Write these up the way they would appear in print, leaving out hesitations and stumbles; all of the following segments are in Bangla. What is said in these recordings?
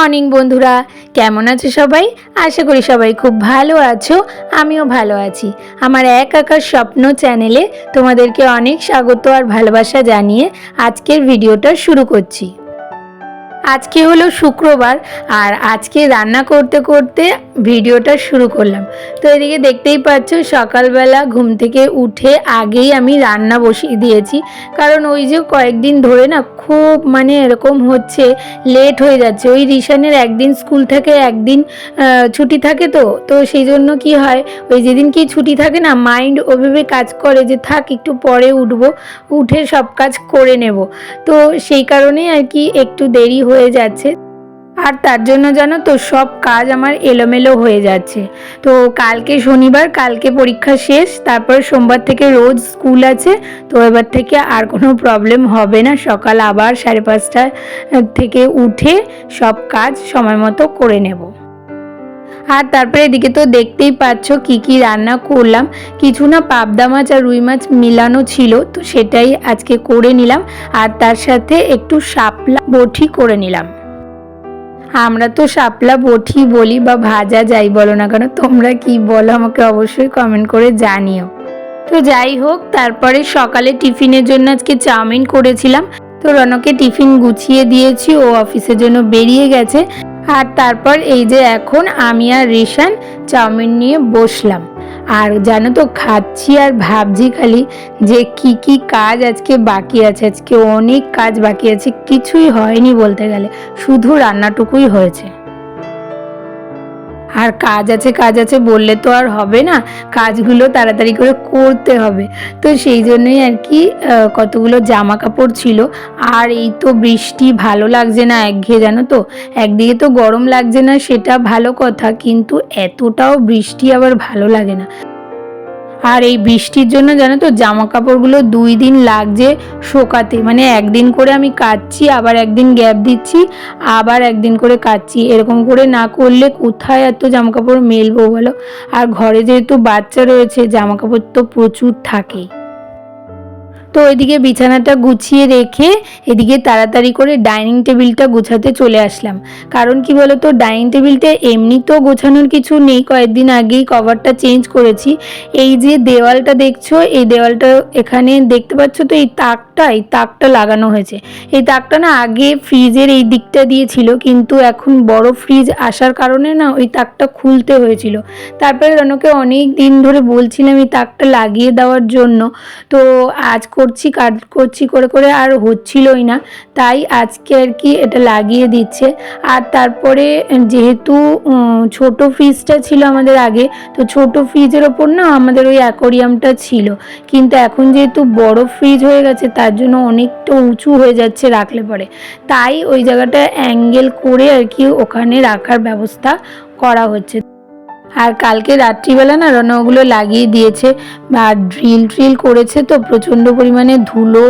মর্নিং বন্ধুরা, কেমন আছো সবাই? আশা করি সবাই খুব ভালো আছো। আমিও ভালো আছি। আমার এক আকার স্বপ্ন চ্যানেলে তোমাদেরকে অনেক স্বাগত আর ভালোবাসা জানিয়ে আজকের ভিডিওটা শুরু করছি। আজকে হলো শুক্রবার আর আজকে রান্না করতে করতে ভিডিওটা শুরু করলাম। তো এদিকে দেখতেই পাচ্ছ সকালবেলা ঘুম থেকে উঠে আগেই আমি রান্না বসিয়ে দিয়েছি, কারণ ওই যে কয়েকদিন ধরে না খুব এরকম হচ্ছে, লেট হয়ে যাচ্ছে। ওই রিশানের একদিন স্কুল থাকে, একদিন ছুটি থাকে। তো সেই জন্য কি হয়, ওই যেদিন কি ছুটি থাকে না, মাইন্ড ওইভাবে কাজ করে যে থাক একটু পরে উঠবো, উঠে সব কাজ করে নেব। তো সেই কারণেই আর কি একটু দেরি হয়ে যাচ্ছে। আর তার জন্য জানো তো সব কাজ আমার এলোমেলো হয়ে যাচ্ছে। তো কালকে শনিবার, কালকে পরীক্ষা শেষ, তারপর সোমবার থেকে রোজ স্কুল আছে। তো এবার থেকে আর কোনো প্রবলেম হবে না, সকাল আবার 5:30 থেকে উঠে সব কাজ সময় মতো করে নেব। আর তারপরে এদিকে তো দেখতেই পাচ্ছ কি কি রান্না করলাম। কিছু না পাবদা মাছ আর রুই মাছ মিলানো ছিল, তো সেটাই আজকে করে নিলাম। আর তার সাথে একটু শাপলা বটি করে নিলাম। আমরা তো শাপলা বটি বলি বা ভাজা যাই বলো না কেন, তোমরা কি বলো আমাকে অবশ্যই কমেন্ট করে জানিও। তো যাই হোক, তারপরে সকালে টিফিনের জন্য আজকে চাউমিন করেছিলাম। তো রনকে টিফিন গুছিয়ে দিয়েছি, ও অফিসের জন্য বেরিয়ে গেছে। আর তারপর এই যে এখন আমি আর রিশান চাউমিন নিয়ে বসলাম। আর জানো তো খাচ্ছি আর ভাবছি খালি যে কি কি কাজ আজকে বাকি আছে। আজকে অনেক কাজ বাকি আছে, কিছুই হয়নি বলতে গেলে, শুধু রান্নাটুকুই হয়েছে। আর কাজ আছে বললে তো আর হবে না, কাজগুলো তাড়াতাড়ি করে করতে হবে। তো সেই জন্যই আর কি কতগুলো জামা কাপড় ছিল। আর এই তো বৃষ্টি, ভালো লাগছে না, একঘেয়ে জানো তো। একদিকে তো গরম লাগছে না, সেটা ভালো কথা, কিন্তু এতটাও বৃষ্টি আবার ভালো লাগে না। আর এই বৃষ্টির জন্য জানো তো জামা কাপড়গুলো 2 দিন লাগছে শোকাতে। একদিন করে আমি কাচ্ছি, আবার একদিন গ্যাপ দিচ্ছি, আবার একদিন করে কাচ্ছি। এরকম করে না করলে কোথায় এত জামা কাপড় মেলবো বলো। আর ঘরে যেহেতু বাচ্চা রয়েছে, জামা কাপড় তো প্রচুর থাকেই। তো ওইদিকে বিছানাটা গুছিয়ে রেখে এদিকে তাড়াতাড়ি করে ডাইনিং টেবিলটা গুছাতে চলে আসলাম। কারণ কি বলতো, ডাইনিং টেবিলটা এমনি তো গোছানোর কিছু নেই, কয়েকদিন আগেই কভারটা চেঞ্জ করেছি। এই যে দেওয়ালটা দেখছো, এই দেওয়ালটা এখানে দেখতে পাচ্ছ তো, এই তাকটা লাগানো হয়েছে। এই তাকটা না আগে ফ্রিজের এই দিকটা দিয়েছিল, কিন্তু এখন বড় ফ্রিজ আসার কারণে না ওই তাকটা খুলতে হয়েছিল। তারপরে রনকে অনেক দিন ধরে বলছিলাম এই তাকটা লাগিয়ে দেওয়ার জন্য। তো আজ কাজ করছি করে করে আর হচ্ছিলই না, তাই আজকে আর কি এটা লাগিয়ে দিচ্ছে। আর তারপরে যেহেতু ছোট ফ্রিজটা ছিল আমাদের আগে, তো ছোট ফ্রিজের ওপর না আমাদের ওই অ্যাকোরিয়ামটা ছিল, কিন্তু এখন যেহেতু বড় ফ্রিজ হয়ে গেছে তার জন্য অনেকটা উঁচু হয়ে যাচ্ছে রাখলে পরে, তাই ওই জায়গাটা অ্যাঙ্গেল করে আর কি ওখানে রাখার ব্যবস্থা করা হচ্ছে। আর কালকে রাত্রিবেলা না রনো ওগুলো লাগিয়ে দিয়েছে, আর ড্রিল করেছে, তো প্রচণ্ড পরিমাণে ধুলো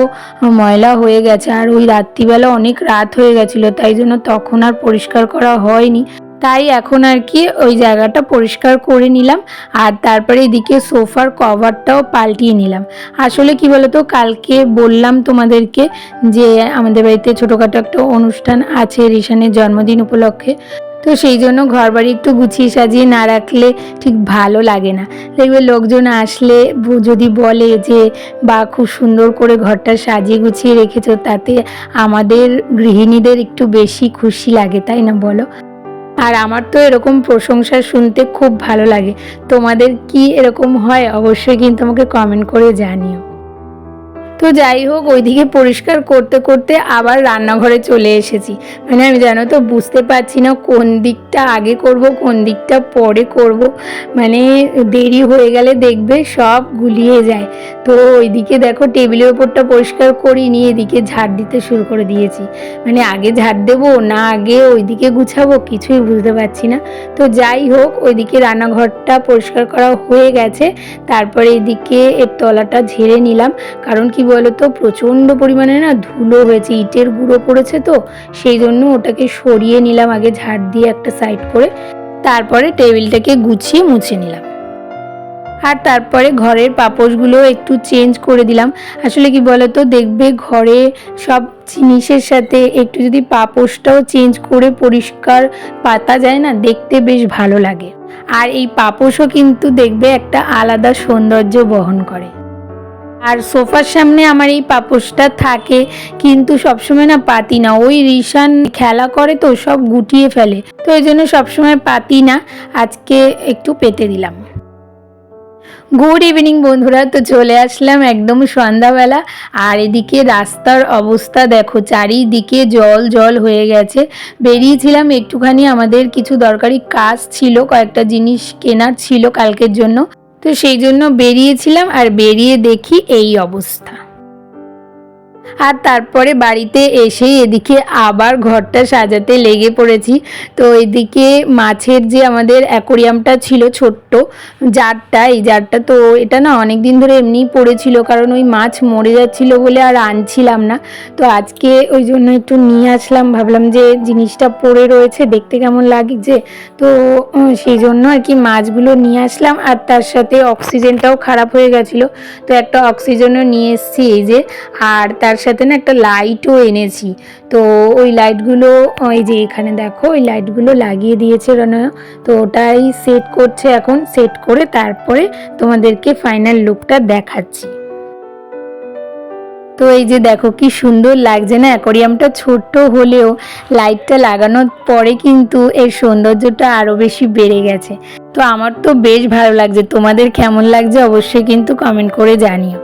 ময়লা হয়ে গেছে। আর ওই রাত্রিবেলা অনেক রাত হয়ে গেছিলো, তাই জন্য তখন আর পরিষ্কার করা হয়নি। তাই এখন আর কি ওই জায়গাটা পরিষ্কার করে নিলাম। আর তারপরে এদিকে সোফার কভারটাও পাল্টিয়ে নিলাম। আসলে কি বলতো, কালকে বললাম তোমাদেরকে যে আমাদের বাড়িতে ছোটোখাটো একটা অনুষ্ঠান আছে রিশানের জন্মদিন উপলক্ষে। তো সেই জন্য ঘর বাড়ি একটু গুছিয়ে সাজিয়ে না রাখলে ঠিক ভালো লাগে না। দেখবে লোকজন আসলে যদি বলে যে বা খুব সুন্দর করে ঘরটা সাজিয়ে গুছিয়ে রেখেছো, তাতে আমাদের গৃহিণীদের একটু বেশি খুশি লাগে, তাই না বলো? আর আমার তো এরকম প্রশংসা শুনতে খুব ভালো লাগে। তোমাদের কি এরকম হয়? অবশ্যই কিন্তু আমাকে কমেন্ট করে জানিও। তো যাই হোক, ওইদিকে পরিষ্কার করতে করতে আবার রান্নাঘরে চলে এসেছি। আমি জানো তো বুঝতে পারছি না কোন দিকটা আগে করব, কোন দিকটা পরে করব। দেরি হয়ে গেলে দেখবে সব গুলিয়ে যায়। তো ওইদিকে দেখো টেবিলের ওপরটা পরিষ্কার করিনি, এদিকে ঝাড় দিতে শুরু করে দিয়েছি। আগে ঝাড় দেবো না আগে ওইদিকে গুছাবো, কিছুই বুঝতে পারছি না। তো যাই হোক, ওইদিকে রান্নাঘরটা পরিষ্কার করা হয়ে গেছে। তারপরে এদিকে এর তলাটা ঝেড়ে নিলাম, কারণ কি বলতো প্রচণ্ড পরিমাণে না ধুলো হয়েছে, ইটের গুঁড়ো পড়েছে, তো সেই জন্য ওটাকে সরিয়ে নিলাম আগে ঝাড় দিয়ে একটা সাইড করে। তারপরে টেবিলটাকে গুছিয়ে মুছে নিলাম। আর তারপরে ঘরের পাপোশগুলো একটু চেঞ্জ করে দিলাম। আসলে কি বলতো, দেখবে ঘরে সব জিনিসের সাথে একটু যদি পাপোশটাও চেঞ্জ করে পরিষ্কার পাতা যায় না, দেখতে বেশ ভালো লাগে। আর এই পাপোশও কিন্তু দেখবে একটা আলাদা সৌন্দর্য বহন করে। আর সোফার সামনে আমার এই পাপোশটা থাকে, কিন্তু সবসময় না পাতি না, ওই রিশান খেলা করে তো সব গুটিয়ে ফেলে, তো এই জন্য সবসময় পাতি না, আজকে একটু পেতে দিলাম। গুড ইভিনিং বন্ধুরা, তো চলে আসলাম একদম সন্ধ্যাবেলা। আর এদিকে রাস্তার অবস্থা দেখো, চারিদিকে জল জল হয়ে গেছে। বেরিয়েছিলাম একটুখানি, আমাদের কিছু দরকারি কাজ ছিল, কয়েকটা জিনিস কেনার ছিল কালকের জন্য, তো সেই জন্য বেরিয়েছিলাম। আর বেরিয়ে দেখি এই অবস্থা। আর তারপরে বাড়িতে এসেই এদিকে আবার ঘরটা সাজাতে লেগে পড়েছি। তো এদিকে মাছের যে আমাদের অ্যাকোরিয়ামটা ছিল ছোট্ট জারটা, এই জারটা তো এটা না অনেক দিন ধরে এমনিই পড়েছিল, কারণ ওই মাছ মরে যাচ্ছিল বলে আর আনছিলাম না। তো আজকে ওই জন্য একটু নিয়ে আসলাম, ভাবলাম যে জিনিসটা পড়ে রয়েছে দেখতে কেমন লাগছে, তো সেই জন্য আর কি মাছগুলো নিয়ে আসলাম। আর তার সাথে অক্সিজেনটাও খারাপ হয়ে গেছিলো, তো একটা অক্সিজেনও নিয়ে এসেছি এই যে। আর তার সাথে না একটা লাইটও এনেছি, তো ওই লাইটগুলো ওই যে এখানে দেখো, ওই লাইটগুলো লাগিয়ে দিয়েছে রনয়, তো ওটাই সেট করছে এখন। সেট করে তারপরে তোমাদেরকে ফাইনাল লুকটা দেখাচ্ছি। তো এই যে দেখো কি সুন্দর লাগছে না, অ্যাকোরিয়ামটা ছোট্ট হলেও লাইটটা লাগানোর পরে কিন্তু এর সৌন্দর্যটা আরও বেশি বেড়ে গেছে। তো আমার তো বেশ ভালো লাগছে, তোমাদের কেমন লাগছে অবশ্যই কিন্তু কমেন্ট করে জানিও।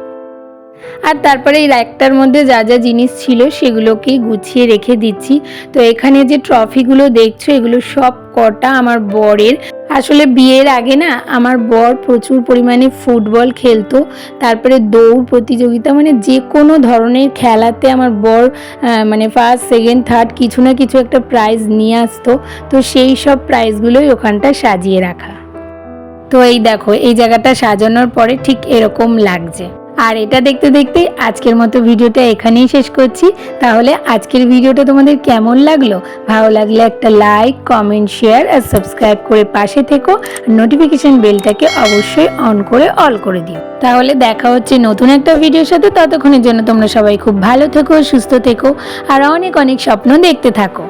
আর তারপরে এই র্যাকটার মধ্যে যা যা জিনিস ছিল সেগুলোকেই গুছিয়ে রেখে দিচ্ছি। তো এখানে যে ট্রফিগুলো দেখছো, এগুলো সব কটা আমার বরের। আসলে বিয়ের আগে না আমার বর প্রচুর পরিমাণে ফুটবল খেলতো, তারপরে দৌড় প্রতিযোগিতা, মানে যে কোনো ধরনের খেলাতে আমার বর মানে ফার্স্ট সেকেন্ড থার্ড কিছু না কিছু একটা প্রাইজ নিয়ে আসতো। তো সেই সব প্রাইজগুলোই ওখানটা সাজিয়ে রাখা। তো এই দেখো, এই জায়গাটা সাজানোর পরে ঠিক এরকম লাগছে। আর এটা দেখতে দেখতে আজকের মতো ভিডিওটা এখানেই শেষ করছি। তাহলে আজকের ভিডিওটা তোমাদের কেমন লাগলো? ভালো লাগলে একটা লাইক, কমেন্ট, শেয়ার আর সাবস্ক্রাইব করে পাশে থেকো। নোটিফিকেশন বেলটাকে অবশ্যই অন করে অল করে দিও। তাহলে দেখা হচ্ছে নতুন একটা ভিডিওর সাথে। ততক্ষণের জন্য তোমরা সবাই খুব ভালো থেকো, সুস্থ থেকো আর অনেক অনেক স্বপ্ন দেখতে থাকো।